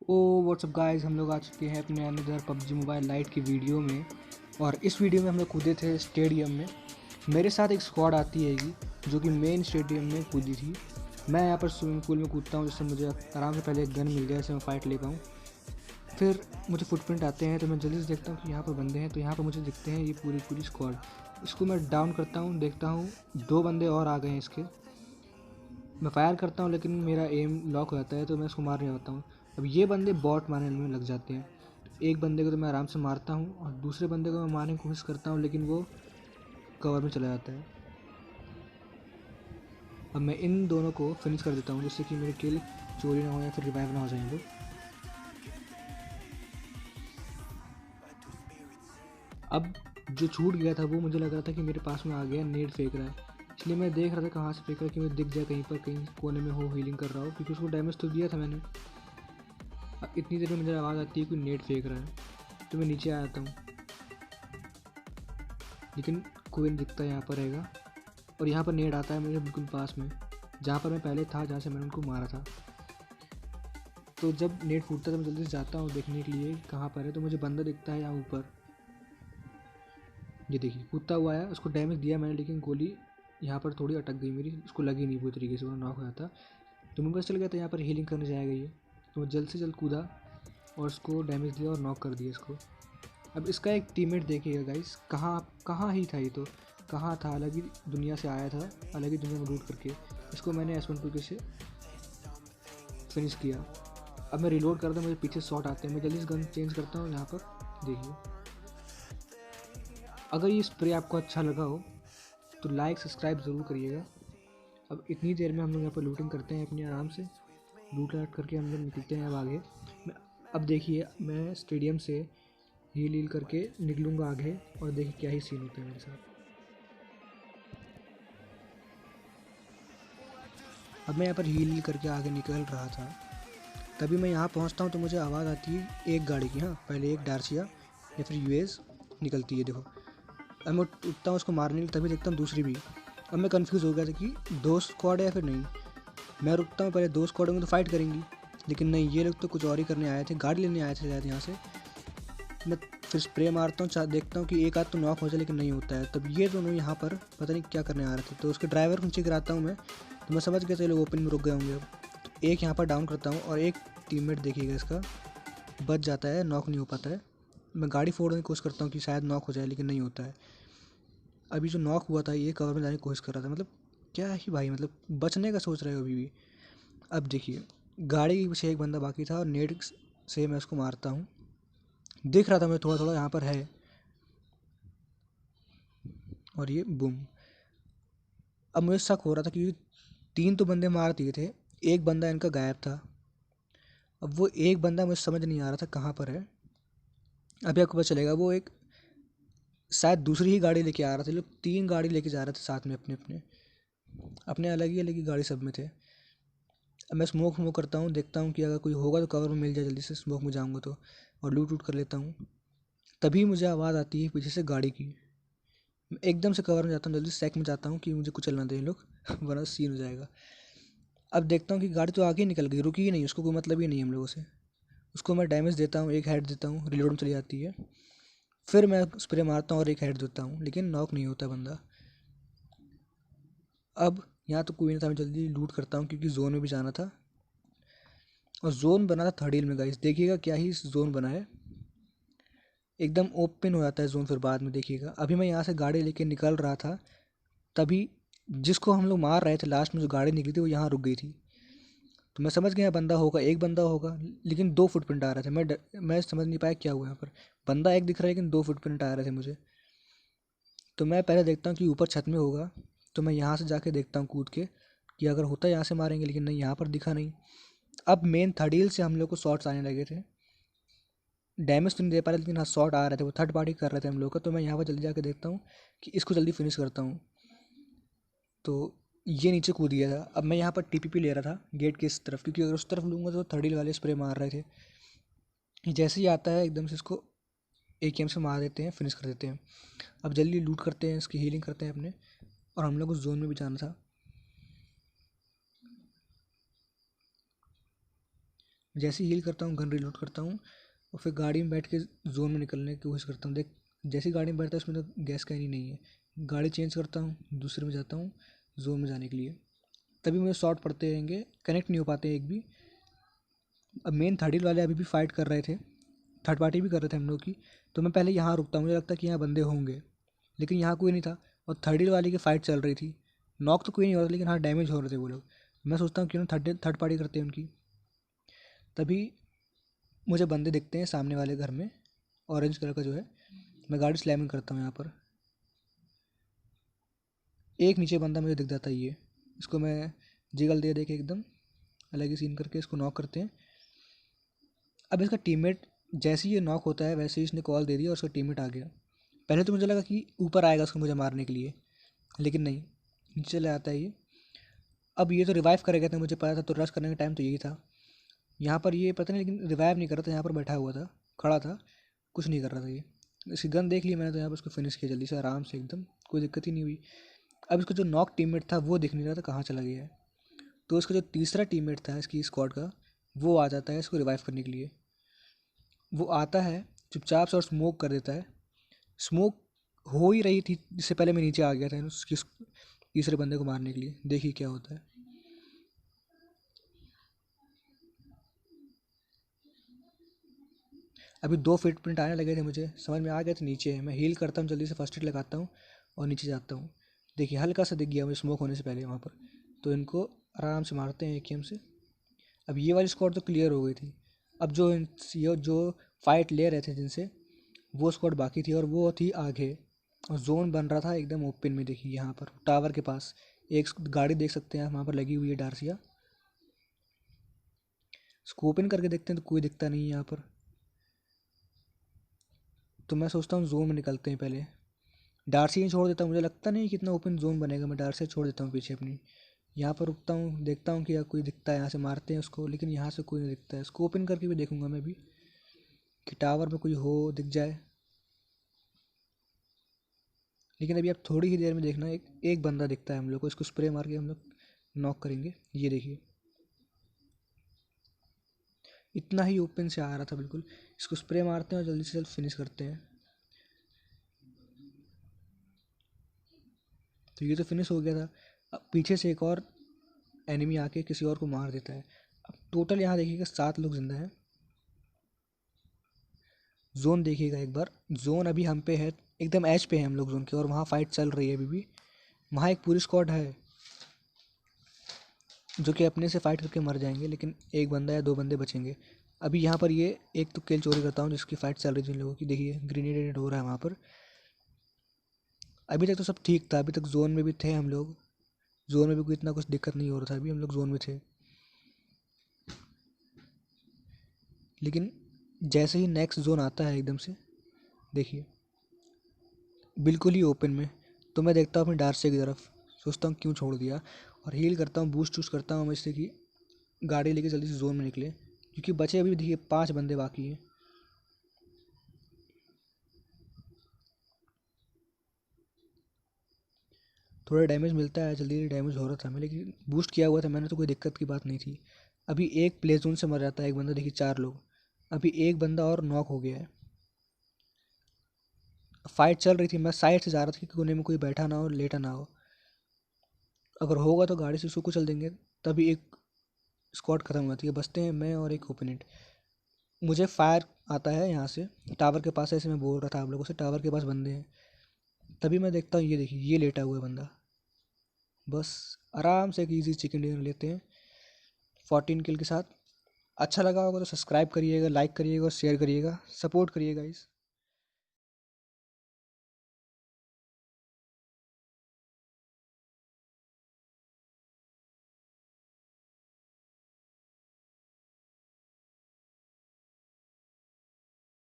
ओ WhatsApp guys, हम लोग आ चुके हैं अपने अनदर पबजी मोबाइल लाइट की वीडियो में। और इस वीडियो में हम लोग कूदे थे स्टेडियम में। मेरे साथ एक स्क्वाड आती हैगी जो कि मेन स्टेडियम में कूदी थी। मैं यहाँ पर स्विमिंग पूल में कूदता हूँ जिससे मुझे आराम से पहले एक गन मिल जाए जिससे मैं फाइट ले पाऊँ। फिर मुझे फुटप्रिंट आते हैं तो मैं जल्दी से देखता हूँ कि यहाँ पर बंदे हैं, तो यहाँ पर मुझे दिखते हैं ये पूरी स्क्वाड। इसको मैं डाउन करता हूँ, देखता हूँ 2 बंदे और आ गए हैं इसके। मैं फायर करता हूँ लेकिन मेरा एम लॉक हो जाता है तो मैं इसको मारने होता हूँ। अब ये बंदे बॉट मारने में लग जाते हैं। एक बंदे को तो मैं आराम से मारता हूँ और दूसरे बंदे को मैं मारने की कोशिश करता हूँ लेकिन वो कवर में चला जाता है। अब मैं इन दोनों को फिनिश कर देता हूँ जिससे कि मेरी किल चोरी ना हो या फिर रिवाइव ना हो जाए लोग। अब जो छूट गया था वो मुझे लग रहा था कि मेरे पास में आ गया, नेट फेंक रहा है, इसलिए मैं देख रहा था कहाँ से फेंक रहा है कि मुझे दिख जाए कहीं पर, कहीं कोने में हो हीलिंग कर रहा हो, क्योंकि उसको डैमेज तो दिया था मैंने। अब इतनी देर में मुझे आवाज़ आती है कोई नेट फेंक रहा है तो मैं नीचे आ जाता हूँ लेकिन कोई नहीं दिखता यहाँ पर रहेगा। और यहाँ पर नेट आता है मेरे बिल्कुल पास में जहाँ पर मैं पहले था, जहाँ से मैंने उनको मारा था। तो जब नेट फूटता है तो मैं जल्दी से जाता हूँ देखने के लिए कहाँ पर है, तो मुझे बंदा दिखता है यहाँ ऊपर। ये देखिए कूदता हुआ है, उसको डैमेज दिया मैंने लेकिन गोली यहाँ पर थोड़ी अटक गई मेरी, उसको लगी नहीं पूरी तरीके से, वो नॉक हो जाता। तो मुझे पता चल गया था यहाँ पर हीलिंग करने जाएगा ये, तो मैं जल्द से जल्द कूदा और उसको डैमेज दिया और नॉक कर दिया इसको। अब इसका एक टीममेट देखिएगा गाइस, कहाँ ही था ये, तो कहाँ था, अलग ही दुनिया से आया था, अलग ही दुनिया में लूट करके। इसको मैंने S1 से फिनिश किया। अब मैं रिलोड करता हूँ, मुझे पीछे शॉट आते हैं, मैं जल्दी से गन चेंज करता हूँ। यहाँ पर देखिए, अगर ये स्प्रे आपको अच्छा लगा हो तो लाइक सब्सक्राइब ज़रूर करिएगा। अब इतनी देर में हम लोग यहाँ पर लूटिंग करते हैं अपनी आराम से, लूट लाट करके हम लोग निकलते हैं अब आगे। अब देखिए मैं स्टेडियम से हील करके निकलूँगा आगे और देखिए क्या ही सीन होता है मेरे साथ। अब मैं यहाँ पर हील करके आगे निकल रहा था, तभी मैं यहाँ पहुँचता हूँ तो मुझे आवाज़ आती है एक गाड़ी की। हाँ, पहले एक डार्सिया या फिर यूएस निकलती है, देखो। अब मैं उठता हूँ उसको मारने के लिए, तभी देखता हूँ दूसरी भी। अब मैं कंफ्यूज हो गया था कि 2 स्क्वाड है या फिर नहीं। मैं रुकता हूँ, पहले 2 स्क्वाड होंगे तो फाइट करेंगी, लेकिन नहीं, ये लोग तो कुछ और ही करने आए थे, गाड़ी लेने आए थे शायद यहाँ से। मैं फिर स्प्रे मारता हूँ, देखता हूँ कि एक आध तो नॉक हो जाए लेकिन नहीं होता है। तब ये दोनों यहाँ पर पता नहीं क्या करने आ रहे थे, तो उसके ड्राइवर को नीचे गिराता हूँ मैं, तो मैं समझ गया था ये लोग ओपन में रुक गए होंगे। अब तो एक यहाँ पर डाउन करता हूँ और एक टीममेट देखिएगा इसका बच जाता है, नॉक नहीं हो पाता है। मैं गाड़ी फोड़ने की कोशिश करता हूँ कि शायद नॉक हो जाए लेकिन नहीं होता है। अभी जो नॉक हुआ था ये कवर में जाने की कोशिश कर रहा था, मतलब क्या ही भाई, मतलब बचने का सोच रहे हो अभी भी। अब देखिए गाड़ी के पीछे एक बंदा बाकी था और नेट से मैं उसको मारता हूँ, दिख रहा था मैं थोड़ा थोड़ा यहाँ पर है, और ये बूम। अब मुझे शक हो रहा था कि 3 तो बंदे मार दिए थे, एक बंदा इनका गायब था। अब वो एक बंदा मुझे समझ नहीं आ रहा था कहाँ पर है। अभी आपको पता चलेगा, वो एक शायद दूसरी ही गाड़ी लेके आ रहा था, लोग 3 गाड़ी लेके जा रहे थे साथ में, अपने अपने अपने अलग ही गाड़ी सब में थे। अब मैं स्मोक करता हूँ, देखता हूँ कि अगर कोई होगा तो कवर में मिल जाए, जल्दी से स्मोक में जाऊँगा तो, और लूट वूट कर लेता हूँ। तभी मुझे आवाज़ आती है पीछे से गाड़ी की। मैं एकदम से कवर में जाता हूँ, जल्दी सैक में जाता हूँ कि मुझे कुछ चलना दें लोग वरना सीन हो जाएगा। अब देखता हूँ कि गाड़ी तो आगे ही निकल गई, रुकी ही नहीं, उसको कोई मतलब ही नहीं हम लोगों से। उसको मैं डैमेज देता हूँ, एक हेड देता हूँ, रिलोड में चली जाती है। फिर मैं स्प्रे मारता हूँ और एक हेड देता हूँ लेकिन नॉक नहीं होता बंदा। अब यहाँ तो कोई नहीं था, मैं जल्दी लूट करता हूँ क्योंकि जोन में भी जाना था। और जोन बना था 3rd हिल में गाइस, देखिएगा क्या ही जोन बना है, एकदम ओपन हो जाता है जोन फिर बाद में देखिएगा। अभी मैं यहाँ से गाड़ी लेके निकल रहा था, तभी जिसको हम लोग मार रहे थे लास्ट में जो गाड़ी निकली थी वो यहाँ रुक गई थी। तो मैं समझ गया बंदा होगा, एक बंदा होगा, लेकिन 2 फुटप्रिंट आ रहे थे। मैं समझ नहीं पाया क्या हुआ यहाँ पर, बंदा एक दिख रहा है लेकिन 2 फुटप्रिंट आ रहे थे मुझे। तो मैं पहले देखता हूँ कि ऊपर छत में होगा, तो मैं यहाँ से जाके देखता हूँ कूद के कि अगर होता है यहाँ से मारेंगे, लेकिन नहीं, यहाँ पर दिखा नहीं। अब मेन 3rd हिल से हम लोग को शॉट्स आने लगे थे, डैमेज तो नहीं दे पा रहे लेकिन हाँ शॉट आ रहे थे, वो थर्ड पार्टी कर रहे थे हम लोग का। तो मैं यहाँ पर जल्दी जाके देखता हूँ कि इसको जल्दी फिनिश करता हूँ। तो ये नीचे कूद गया था। अब मैं यहाँ पर टीपीपी ले रहा था गेट के इस तरफ, क्योंकि अगर उस तरफ लूँगा तो 3rd हिल वाले स्प्रे मार रहे थे। ये जैसे ही आता है एकदम से इसको AKM से मार देते हैं, फिनिश कर देते हैं। अब जल्दी लूट करते हैं, इसकी हीलिंग करते हैं अपने, और हम लोग उस जोन में भी जाना था। जैसे ही हील करता हूँ गन रिलोड करता हूँ और फिर गाड़ी में बैठ के जोन में निकलने की कोशिश करता हूँ। देख जैसी गाड़ी में बैठता है उसमें तो गैस कैनी नहीं है, गाड़ी चेंज करता हूँ दूसरे में जाता हूँ जोन में जाने के लिए, तभी मुझे शॉट पड़ते रहेंगे, कनेक्ट नहीं हो पाते एक भी। अब मेन थर्ड हील वाले अभी भी फाइट कर रहे थे, थर्ड पार्टी भी कर रहे थे हम लोग की, तो मैं पहले यहाँ रुकता हूँ, मुझे लगता कि यहाँ बंदे होंगे, लेकिन यहाँ कोई नहीं था और थर्ड हील वाले की फ़ाइट चल रही थी। नॉक तो कोई नहीं हो रहा था लेकिन हाँ डैमेज हो रहे थे वो लोग। मैं सोचता हूँ क्यों ना थर्ड पार्टी करते हैं उनकी। तभी मुझे बंदे दिखते हैं सामने वाले घर में, ऑरेंज कलर का जो है। मैं गाड़ी स्लैमिंग करता हूँ यहाँ पर, एक नीचे बंदा मुझे दिख जाता है, ये इसको मैं जिगल दे के एकदम अलग ही सीन करके इसको नॉक करते हैं। अब इसका टीममेट जैसे ही ये नॉक होता है वैसे ही इसने कॉल दे दिया और उसका टीममेट आ गया। पहले तो मुझे लगा कि ऊपर आएगा उसको मुझे मारने के लिए, लेकिन नहीं, नीचे चले आता है ये। अब ये तो रिवाइव करेगा था, मुझे पता था, तो रश करने का टाइम तो यही था। यहाँ पर ये पता नहीं लेकिन रिवाइव नहीं कर रहा था, यहाँ पर बैठा हुआ था, खड़ा था, कुछ नहीं कर रहा था ये। इसकी गन देख ली मैंने तो यहाँ पर उसको फिनिश किया जल्दी से आराम से एकदम, कोई दिक्कत ही नहीं हुई। अब इसको जो नॉक टीममेट था वो दिख नहीं रहा था कहाँ चला गया है, तो इसका जो तीसरा टीममेट था इसकी स्क्वाड का वो आ जाता है इसको रिवाइव करने के लिए। वो आता है चुपचाप से और स्मोक कर देता है। स्मोक हो ही रही थी जिससे पहले मैं नीचे आ गया था उसकी तीसरे बंदे को मारने के लिए। देखिए क्या होता है। अभी 2 फुटप्रिंट आने लगे थे, मुझे समझ में आ गया था नीचे है। मैं हील करता हूँ जल्दी से, फर्स्ट एड लगाता हूँ और नीचे जाता हूँ। देखिए हल्का सा दिख गया मुझे स्मोक होने से पहले वहाँ पर, तो इनको आराम से मारते हैं एकेएम से। अब ये वाली स्क्वाड तो क्लियर हो गई थी। अब ये जो फाइट ले रहे थे जिनसे, वो स्क्वाड बाकी थी और वो थी आगे, और जोन बन रहा था एकदम ओपन में। देखिए यहाँ पर टावर के पास एक गाड़ी देख सकते हैं आप, वहाँ पर लगी हुई है डार्सिया। इसको ओपन करके देखते हैं तो कोई दिखता नहीं है यहाँ पर, तो मैं सोचता हूँ जोन में निकलते हैं पहले। डार्सी ही छोड़ देता हूँ, मुझे लगता नहीं कितना ओपन जोन बनेगा, मैं डार्सी छोड़ देता हूँ पीछे अपनी। यहाँ पर रुकता हूँ, देखता हूँ कि यार कोई दिखता है, यहाँ से मारते हैं उसको, लेकिन यहाँ से कोई नहीं दिखता है। इसको ओपन करके भी देखूंगा मैं भी कि टावर में कोई हो दिख जाए, लेकिन अभी आप थोड़ी ही देर में देखना एक बंदा दिखता है हम लोग को, इसको स्प्रे मार के हम लोग नॉक करेंगे। ये देखिए इतना ही ओपन से आ रहा था बिल्कुल। इसको स्प्रे मारते हैं और जल्दी से जल्द फिनिश करते हैं। तो ये तो फिनिश हो गया था। अब पीछे से एक और एनिमी आके किसी और को मार देता है। अब टोटल यहाँ देखिएगा 7 लोग जिंदा हैं। जोन देखिएगा एक बार, जोन अभी हम पे है, एकदम एज पे है हम लोग जोन के, और वहाँ फाइट चल रही है अभी भी। वहाँ एक पूरी स्क्वाड है जो कि अपने से फाइट करके मर जाएंगे, लेकिन एक बंदा या 2 बंदे बचेंगे। अभी यहाँ पर ये एक तो किल चोरी करता हूँ जिसकी फाइट चल रही थी इन लोगों की। देखिए ग्रेनेड हो रहा है वहाँ पर। अभी तक तो सब ठीक था, अभी तक जोन में भी थे हम लोग, जोन में भी कोई इतना कुछ दिक्कत नहीं हो रहा था, अभी हम लोग जोन में थे। लेकिन जैसे ही नेक्स्ट जोन आता है एकदम से, देखिए बिल्कुल ही ओपन में, तो मैं देखता हूँ अपनी डार्से की तरफ, सोचता हूँ क्यों छोड़ दिया, और हील करता हूँ, बूस्ट चूज करता हूँ मैं इससे कि गाड़ी लेके जल्दी से जोन में निकले, क्योंकि बचे अभी देखिए 5 बंदे बाकी हैं। थोड़ा डैमेज मिलता है, जल्दी डैमेज हो रहा था मैं, लेकिन बूस्ट किया हुआ था मैंने तो कोई दिक्कत की बात नहीं थी। अभी एक प्ले जोन से मर जाता है एक बंदा, देखिए 4 लोग, अभी एक बंदा और नॉक हो गया है। फाइट चल रही थी, मैं साइड से जा रहा था कि कोने में कोई बैठा ना हो, लेटा ना हो, अगर होगा तो गाड़ी से उसको कुचल देंगे। तभी एक स्क्वाड खत्म हो जाती है, बचते हैं मैं और एक ओपोनेंट। मुझे फायर आता है यहाँ से टावर के पास, ऐसे मैं बोल रहा था आप लोगों से टावर के पास बंदे हैं। तभी मैं देखता हूँ ये देखिए ये लेटा हुआ है बंदा, बस आराम से एक इजी चिकन डिनर लेते हैं 14 किल के साथ। अच्छा लगा होगा तो सब्सक्राइब करिएगा, लाइक करिएगा और शेयर करिएगा, सपोर्ट करिएगा इस